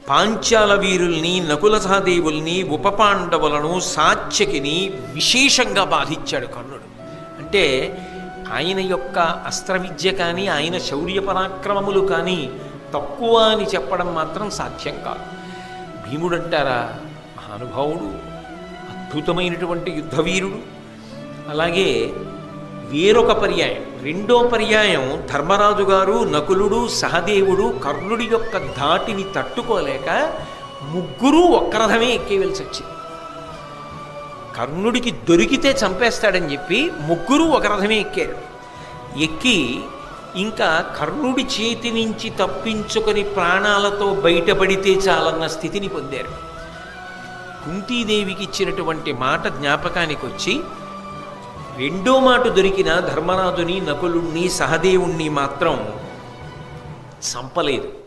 పాంచాల వీరుల్ని నకుల సహదేవుల్ని ఉపపాండవులను సాత్యకిని విశేషంగా బాధించాడు కర్ణుడు. అంటే ఆయన యొక్క అస్త్ర విద్య కానీ ఆయన శౌర్య పరాక్రమములు కానీ తక్కువ అని చెప్పడం మాత్రం సాధ్యం కాదు. భీముడు అంటారా, మహానుభావుడు, అద్భుతమైనటువంటి యుద్ధవీరుడు. అలాగే వేరొక పర్యాయం, రెండో పర్యాయం, ధర్మరాజు గారు, నకులుడు, సహదేవుడు కర్ణుడి యొక్క ధాటిని తట్టుకోలేక ముగ్గురు ఒక్క రథమే ఎక్కేవలసి వచ్చింది. కర్ణుడికి దొరికితే చంపేస్తాడని చెప్పి ముగ్గురు ఒక రథమే ఎక్కారు. ఎక్కి ఇంకా కర్ణుడి చేతి నుంచి తప్పించుకొని ప్రాణాలతో బయటపడితే చాలన్న స్థితిని పొందారు. కుంతీదేవికి ఇచ్చినటువంటి మాట జ్ఞాపకానికి వచ్చి రెండో మాట దొరికిన ధర్మరాజుని, నకులుణ్ణి, సహదేవుణ్ణి మాత్రం చంపలేదు.